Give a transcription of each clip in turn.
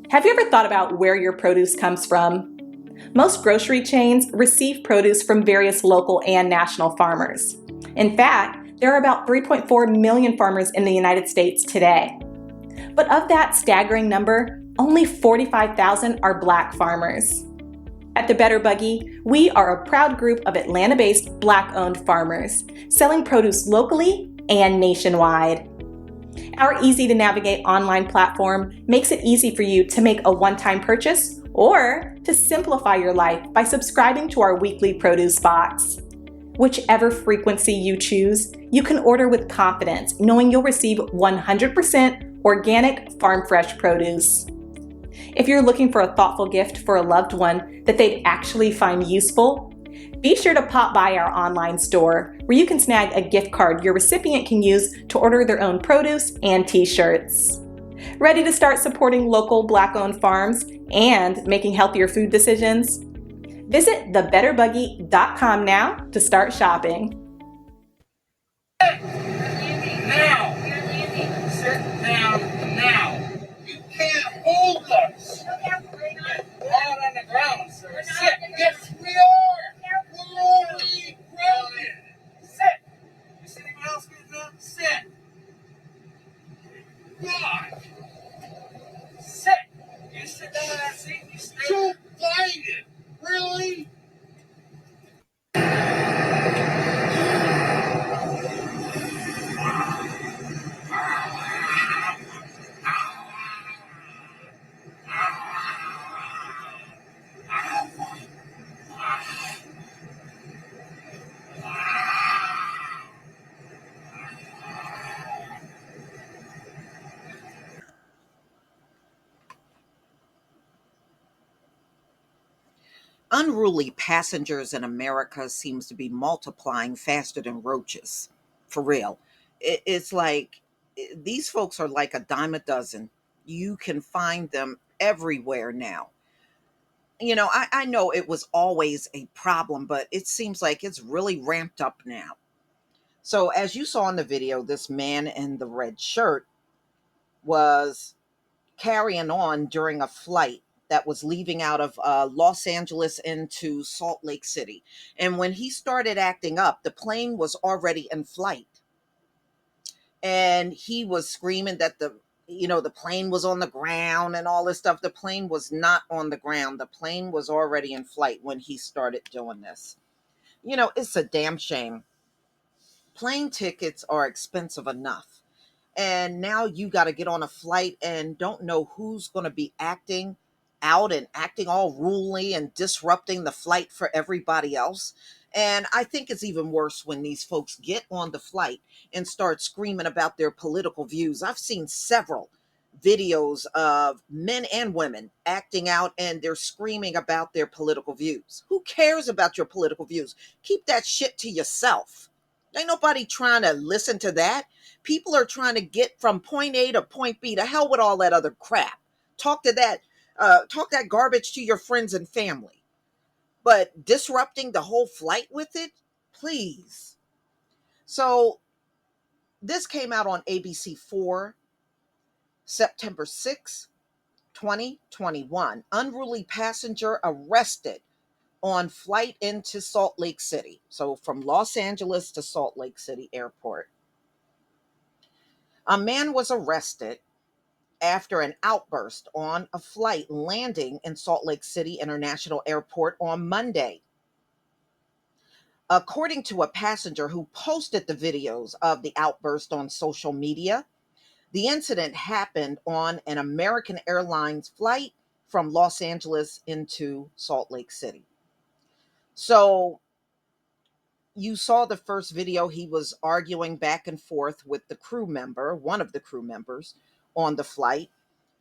Have you ever thought about where your produce comes from? Most grocery chains receive produce from various local and national farmers. In fact, there are about 3.4 million farmers in the United States today. But of that staggering number, only 45,000 are Black farmers. At the Better Buggy, we are a proud group of Atlanta-based Black-owned farmers, selling produce locally and nationwide. Our easy-to-navigate online platform makes it easy for you to make a one-time purchase or to simplify your life by subscribing to our weekly produce box. Whichever frequency you choose, you can order with confidence, knowing you'll receive 100% organic farm-fresh produce. If you're looking for a thoughtful gift for a loved one that they'd actually find useful, be sure to pop by our online store where you can snag a gift card your recipient can use to order their own produce and t-shirts. Ready to start supporting local Black-owned farms and making healthier food decisions? Visit thebetterbuggy.com now to start shopping. Now! Sit down now! You can't hold us! Down on the ground, sir. Sit! Yes, we are! We're only grounded! Sit! You see anyone else getting up? Sit! God! Sit! You sit down in that seat and you stay. So blinded! Really? Unruly passengers in America seems to be multiplying faster than roaches. For real. It's like these folks are like a dime a dozen. You can find them everywhere now. I know it was always a problem, but it seems like it's really ramped up now. So, as you saw in the video, this man in the red shirt was carrying on during a flight that was leaving out of Los Angeles into Salt Lake City. And when he started acting up, the plane was already in flight. And he was screaming that the plane was on the ground and all this stuff. The plane was not on the ground. The plane was already in flight when he started doing this. It's a damn shame. Plane tickets are expensive enough. And now you got to get on a flight and don't know who's going to be acting out and acting all ruly and disrupting the flight for everybody else. And I think it's even worse when these folks get on the flight and start screaming about their political views. I've seen several videos of men and women acting out and they're screaming about their political views. Who cares about your political views? Keep that shit to yourself. Ain't nobody trying to listen to that. People are trying to get from point A to point B. To hell with all that other crap. Talk that garbage to your friends and family. But disrupting the whole flight with it, please. So this came out on ABC4, September 6, 2021. Unruly passenger arrested on flight into Salt Lake City. So from Los Angeles to Salt Lake City Airport. A man was arrested after an outburst on a flight landing in Salt Lake City International Airport on Monday. According to a passenger who posted the videos of the outburst on social media, the incident happened on an American Airlines flight from Los Angeles into Salt Lake City. So you saw the first video. He was arguing back and forth with the crew member, one of the crew members on the flight.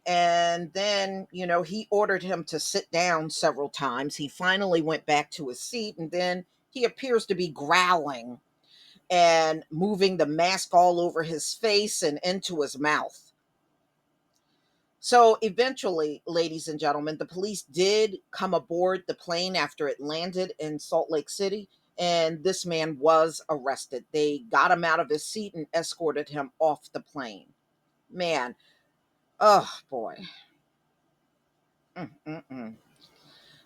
And then, he ordered him to sit down several times. He finally went back to his seat, and then he appears to be growling and moving the mask all over his face and into his mouth. So eventually, ladies and gentlemen, the police did come aboard the plane after it landed in Salt Lake City, and this man was arrested. They got him out of his seat and escorted him off the plane. Man, oh boy. Mm-mm-mm.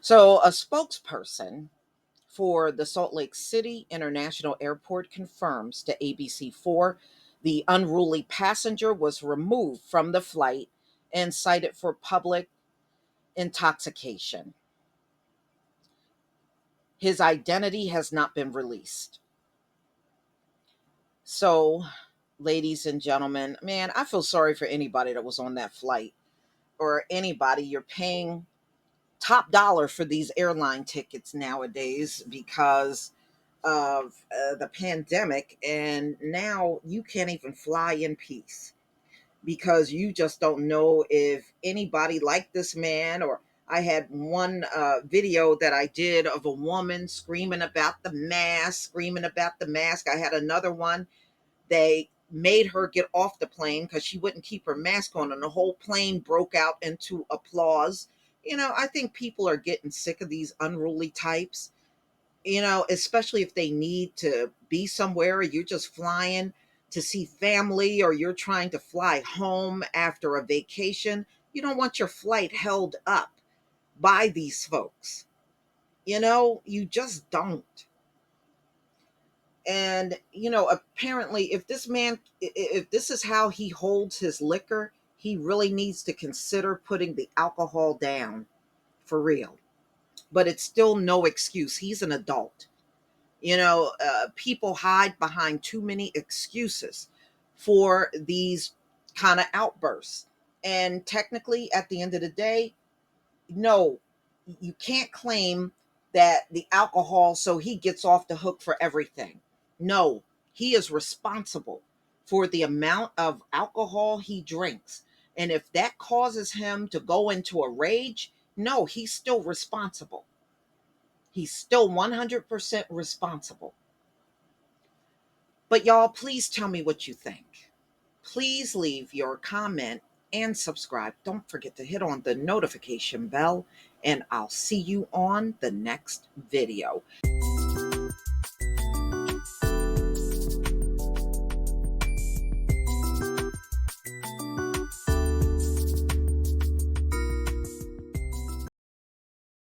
So, a spokesperson for the Salt Lake City International Airport confirms to ABC4 the unruly passenger was removed from the flight and cited for public intoxication. His identity has not been released. So, ladies and gentlemen, man, I feel sorry for anybody that was on that flight, or anybody. You're paying top dollar for these airline tickets nowadays because of the pandemic, and now you can't even fly in peace because you just don't know if anybody like this man. Or I had one video that I did of a woman screaming about the mask, I had another one. They made her get off the plane because she wouldn't keep her mask on, and the whole plane broke out into applause. I think people are getting sick of these unruly types, especially if they need to be somewhere, or you're just flying to see family, or you're trying to fly home after a vacation. You don't want your flight held up by these folks. You just don't. And apparently, if this is how he holds his liquor, he really needs to consider putting the alcohol down, for real. But it's still no excuse. He's an adult. People hide behind too many excuses for these kind of outbursts. And technically, at the end of the day, no, you can't claim that the alcohol, so he gets off the hook for everything. No, he is responsible for the amount of alcohol he drinks. And if that causes him to go into a rage, no, he's still responsible. He's still 100% responsible. But y'all, please tell me what you think. Please leave your comment and subscribe. Don't forget to hit on the notification bell, and I'll see you on the next video.